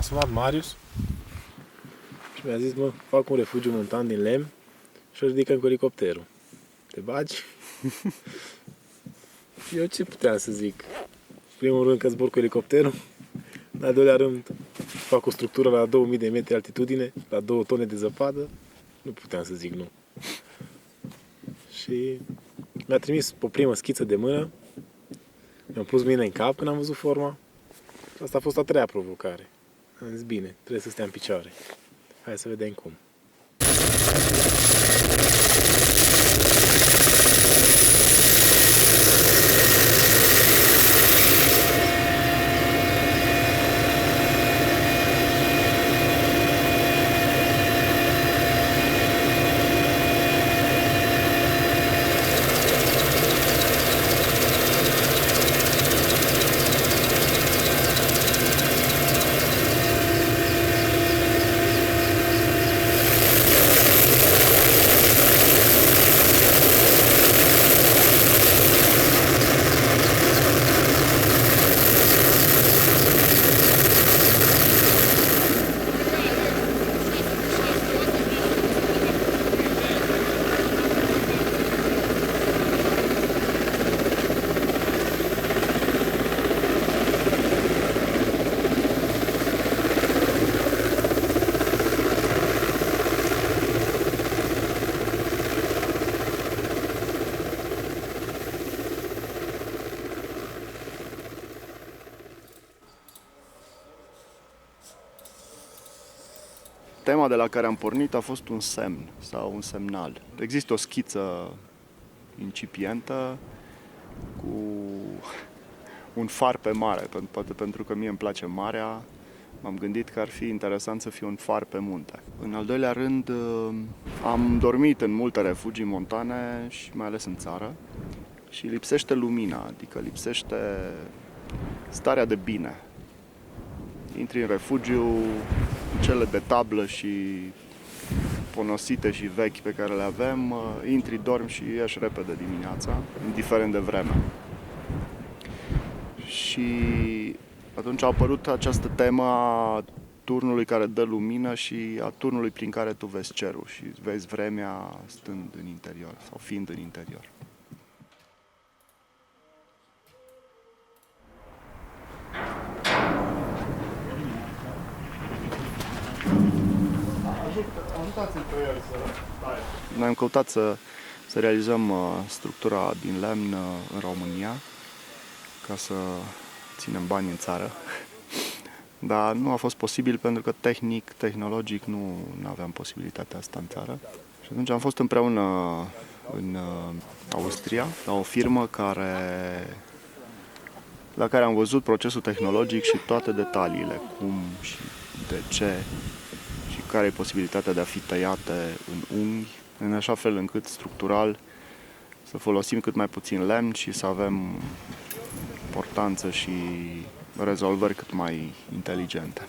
sunat Marius și mi-a zis, mă, fac un refugiu montan din lemn și o ridicăm cu elicopterul. Te bagi? Și eu ce puteam să zic? Primul rând că zbor cu elicopterul, în al doilea rând fac o structură la 2000 de metri altitudine, la 2 tone de zăpadă, nu puteam să zic nu. Și mi-a trimis o primă schiță de mână, mi-am pus mine în cap când am văzut forma. Asta a fost a treia provocare. Am zis, bine, trebuie să stea în picioare. Hai să vedem cum. Tema de la care am pornit a fost un semn sau un semnal. Există o schiță incipientă cu un far pe mare, poate pentru că mie îmi place marea, m-am gândit că ar fi interesant să fie un far pe munte. În al doilea rând, am dormit în multe refugii montane și mai ales în țară și lipsește lumina, adică lipsește starea de bine. Intri în refugiu, cele de tablă și ponosite și vechi pe care le avem, intri, dormi și ieși repede dimineața, indiferent de vreme. Și atunci a apărut această temă a turnului care dă lumină și a turnului prin care tu vezi cerul și vezi vremea stând în interior sau fiind în interior. Noi am căutat să realizăm structura din lemn în România ca să ținem bani în țară, dar nu a fost posibil pentru că tehnologic nu aveam posibilitatea asta în țară. Și atunci am fost împreună în Austria la o firmă la care am văzut procesul tehnologic și toate detaliile, cum și de ce și care e posibilitatea de a fi tăiate în unghi, în așa fel încât structural să folosim cât mai puțin lemn și să avem portanță și rezolvări cât mai inteligente.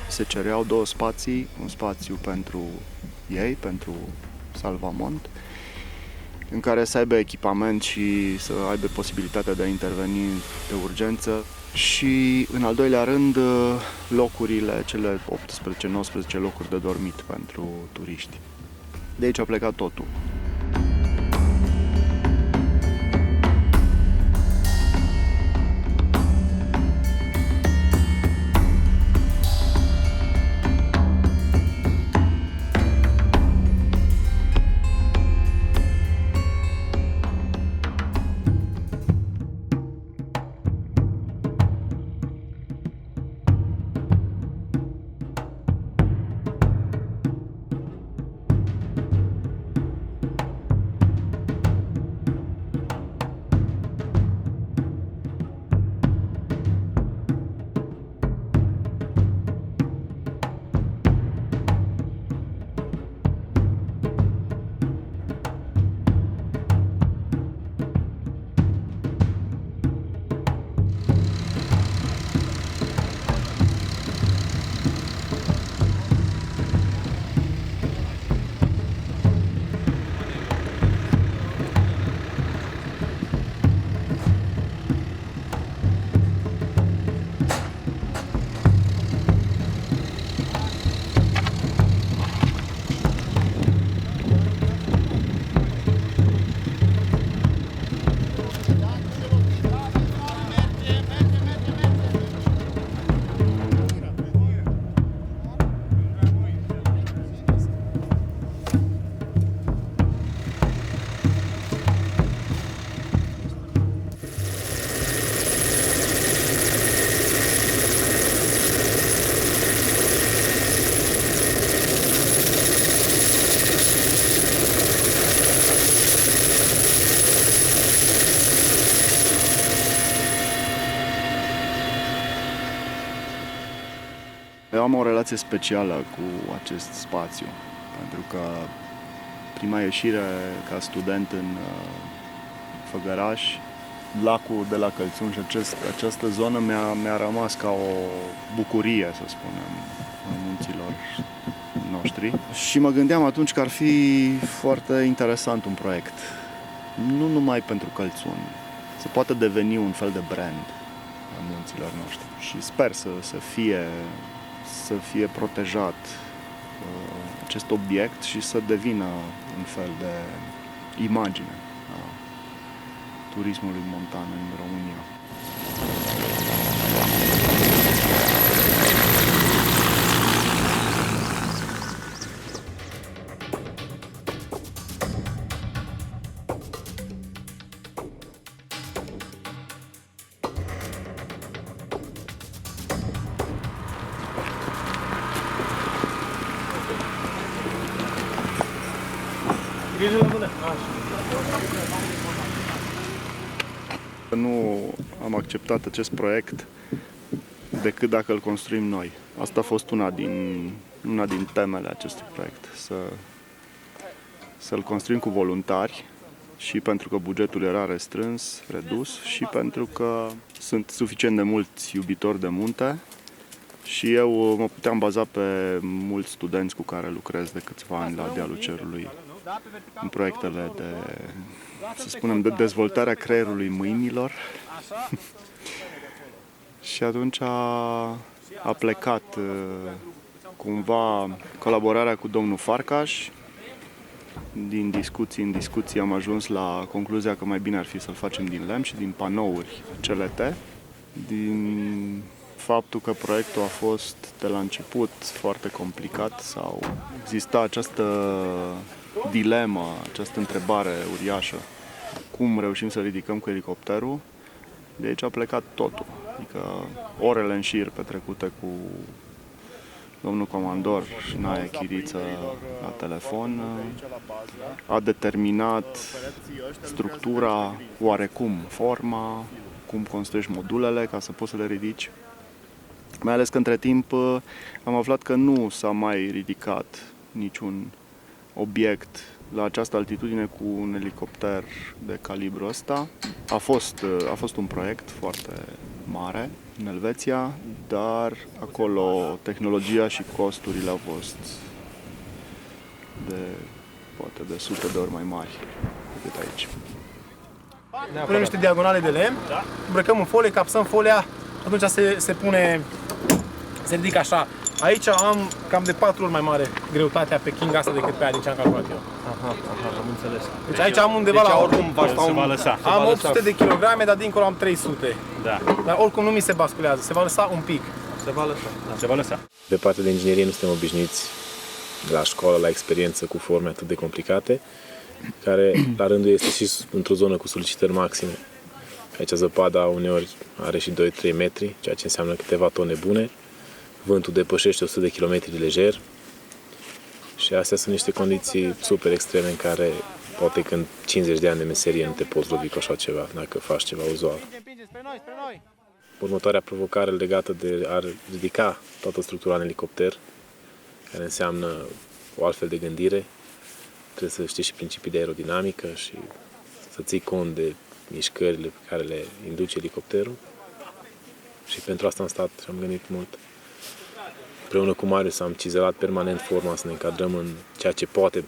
Se cereau 2 spații, un spațiu pentru ei, pentru salvamont, în care să aibă echipament și să aibă posibilitatea de a interveni de urgență și, în al doilea rând, locurile, cele 18-19 locuri de dormit pentru turiști. De aici a plecat totul. Eu am o relație specială cu acest spațiu, pentru că prima ieșire ca student în Făgăraș, lacul de la Călțun și această zonă mi-a rămas ca o bucurie, să spunem, în munților noștri. Și mă gândeam atunci că ar fi foarte interesant un proiect, nu numai pentru Călțun, să poată deveni un fel de brand al munților noștri. Și sper să fie protejat acest obiect și să devină un fel de imagine a turismului montan în România. Nu am acceptat acest proiect decât dacă îl construim noi. Asta a fost una din temele acestui proiect, să-l construim cu voluntari și pentru că bugetul era restrâns, redus și pentru că sunt suficient de mulți iubitori de munte și eu mă puteam baza pe mulți studenți cu care lucrez de câțiva ani la Dealul Cerului în proiectele să spunem, de dezvoltarea creierului mâinilor. Și atunci a plecat cumva colaborarea cu domnul Farcaș. Din discuții în discuții am ajuns la concluzia că mai bine ar fi să-l facem din lemn și din panouri CLT. Din faptul că proiectul a fost de la început foarte complicat sau exista această dilemă, această întrebare uriașă. Cum reușim să ridicăm cu elicopterul? De aici a plecat totul. Adică orele în șir petrecute cu domnul comandor Nae Chiriță la telefon a determinat structura, oarecum forma, cum construiești modulele ca să poți să le ridici. Mai ales că între timp am aflat că nu s-a mai ridicat niciun obiect la această altitudine cu un elicopter de calibru ăsta. A fost un proiect foarte mare în Elveția, dar acolo tehnologia și costurile au fost poate de sute de ori mai mari decât aici. Punem niște diagonale de lemn, îmbrăcăm în folie, capsăm folia, atunci se ridică așa. Aici am cam de 4 ori mai mare greutatea pe King asta decât pe aia din ce am calculat eu. Am înțeles. Deci aici am undeva la oricum se va lăsa. Am 800 de kilograme, dar dincolo am 300. Da. Dar oricum nu mi se basculează, se va lăsa un pic. Se va lăsa. Da. Se va lăsa. Pe partea de inginerie nu suntem obișnuiți la școală, la experiență cu forme atât de complicate, care la rândul este și într-o zonă cu solicitări maxime. Aici zăpada uneori are și 2-3 metri, ceea ce înseamnă câteva tone bune. Vântul depășește 100 de km lejer și astea sunt niște condiții super extreme în care poate că în 50 de ani de meserie nu te poți lovi cu așa ceva, dacă faci ceva uzual. Următoarea provocare legată de a ridica toată structura în elicopter, care înseamnă o altfel de gândire, trebuie să știi și principii de aerodinamică și să ții cont de mișcările pe care le induce elicopterul. Și pentru asta am stat și am gândit mult. Împreună cu Marius am cizelat permanent forma să ne încadrăm în ceea ce poate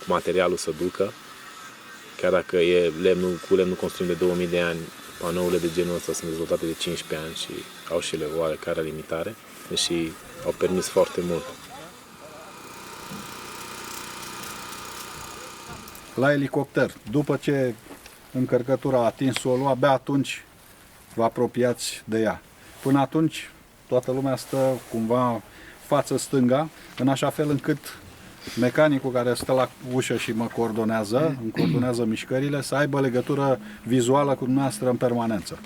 materialul să ducă. Chiar dacă e cu lemnul construim de 2000 de ani, panourile de genul ăsta sunt dezvoltate de 15 ani și au și ele oarecare limitare, deși au permis foarte mult. La elicopter, după ce încărcătura a atins solul, abia atunci vă apropiați de ea. Până atunci, toată lumea stă cumva față stânga, în așa fel încât mecanicul care stă la ușă și mă coordonează mișcările, să aibă legătură vizuală cu dumneavoastră în permanență.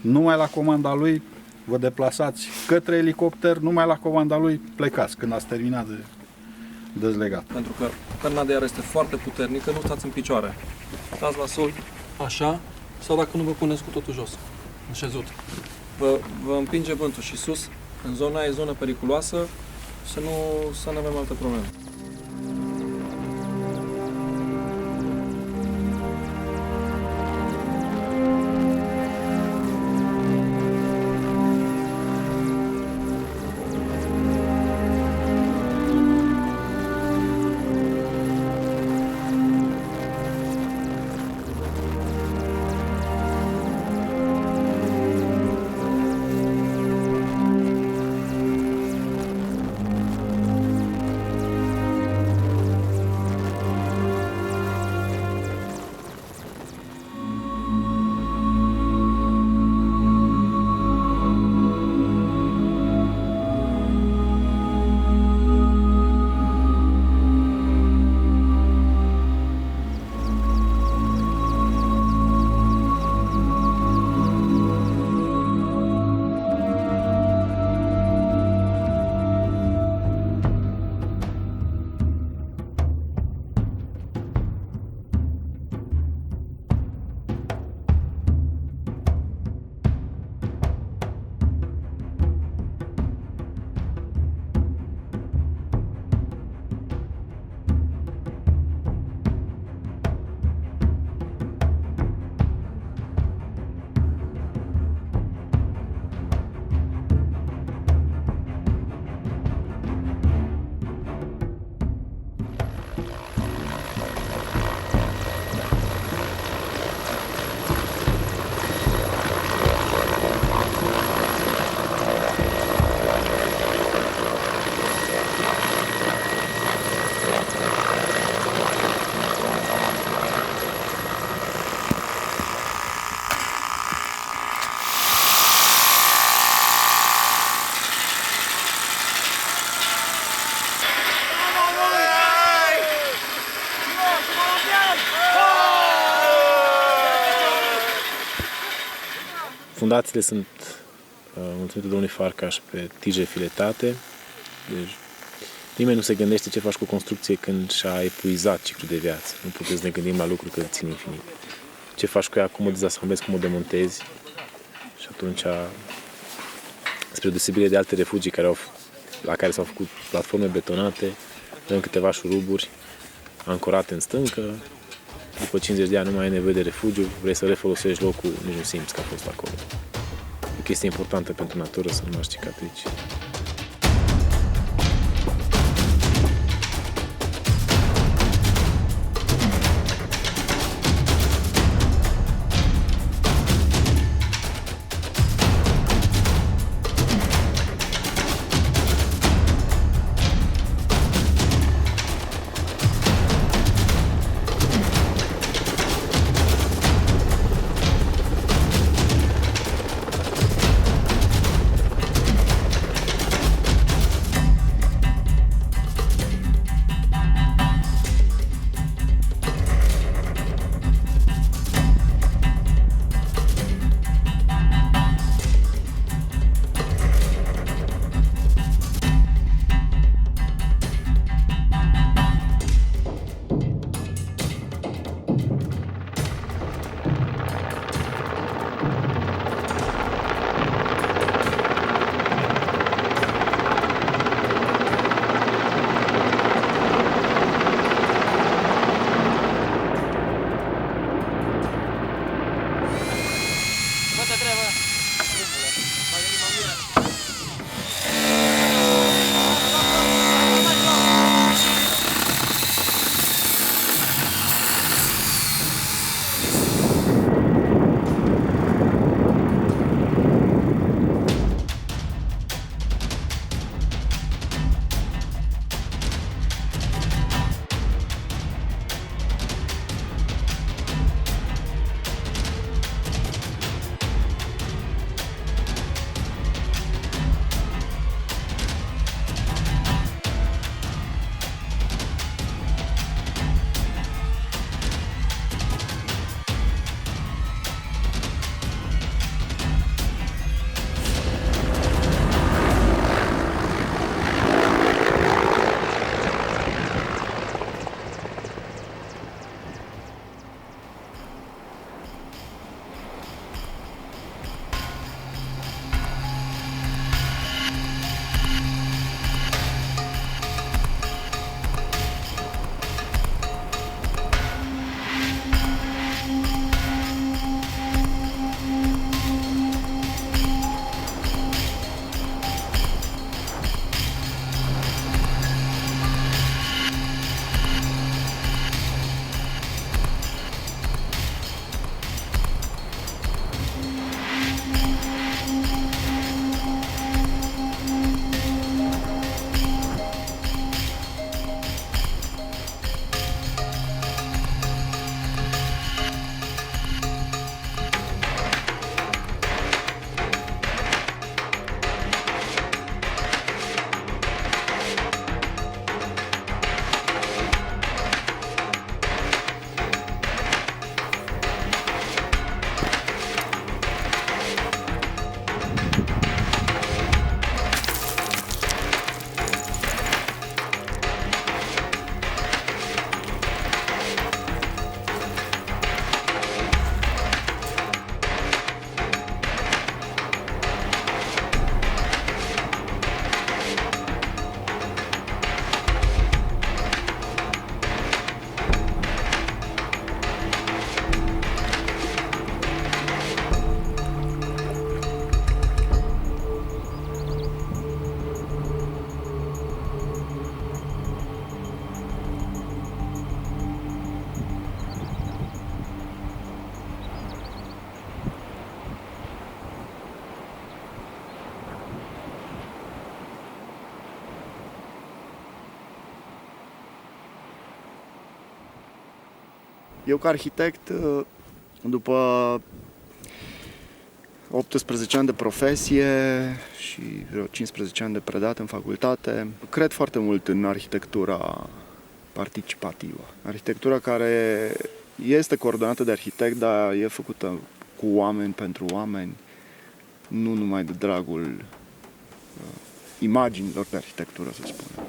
Numai la comanda lui vă deplasați către elicopter, numai la comanda lui plecați, când ați terminat de dezlegat. Pentru că perna de iară este foarte puternică, nu stați în picioare. Stați la sol, așa, sau dacă nu vă puneți cu totul jos, în șezut. Vă împinge vântul și sus în zona aia e zonă periculoasă, să nu avem altă problemă. Fundațiile sunt mulțumite domnului Farcaș pe tije filetate. Deci nimeni nu se gândește ce faci cu o construcție când și-a epuizat ciclul de viață. Nu putem să ne gândim la lucruri că țin infinit. Ce faci cu ea, cum o dezasamblezi, cum o demontezi. Și atunci, spre deosebire de alte refugii la care s-au făcut platforme betonate, avem câteva șuruburi ancorate în stâncă. După 50 de ani nu mai ai nevoie de refugiu, vrei să refolosești locul, nici nu simți că a fost acolo. E o chestie importantă pentru natură să nu mai cicatrici. Eu ca arhitect, după 18 ani de profesie și vreo 15 ani de predat în facultate, cred foarte mult în arhitectura participativă. Arhitectura care este coordonată de arhitect, dar e făcută cu oameni, pentru oameni, nu numai de dragul imaginilor de arhitectură, să spunem.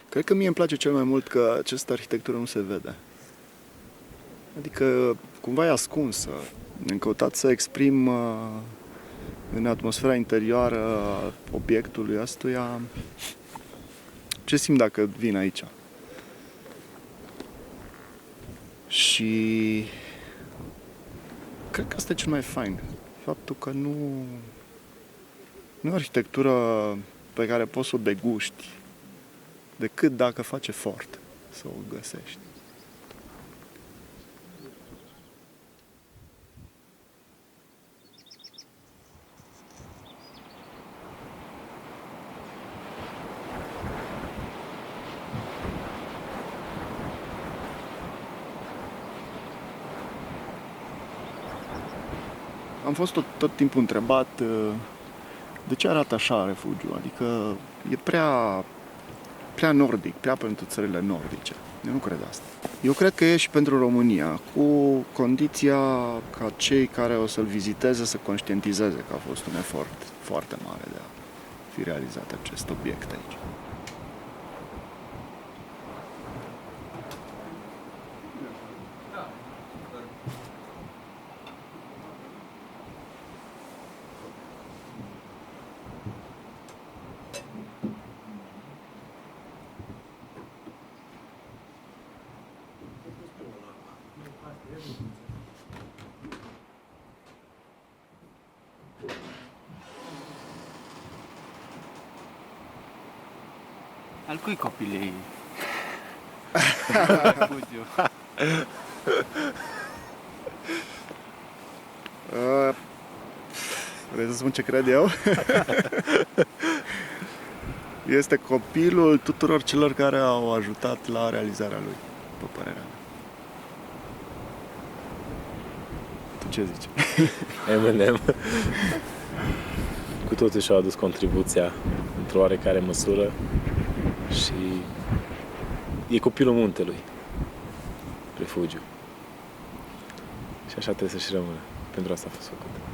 Cred că mie îmi place cel mai mult că această arhitectură nu se vede. Adică cumva e ascunsă. Am căutat să exprim în atmosfera interioară a obiectului ăstuia ce simt dacă vin aici. Și cred că asta e cel mai fain. Faptul că nu e o arhitectură pe care poți să o deguști decât dacă faci efort să o găsești. Am fost tot timpul întrebat de ce arată așa refugiul, adică e prea nordic, prea pentru țările nordice. Eu nu cred asta. Eu cred că e și pentru România, cu condiția ca cei care o să-l viziteze să conștientizeze că a fost un efort foarte mare de a fi realizat acest obiect aici. Al cui copil e? Vrei să spun ce cred eu? Este copilul tuturor celor care au ajutat la realizarea lui, după părerea mea. Tu ce zici? M&M. Cu toții și-au adus contribuția într-o oarecare măsură și e copilul muntelui, refugiu. Și așa trebuie să și rămână. Pentru asta a fost făcut.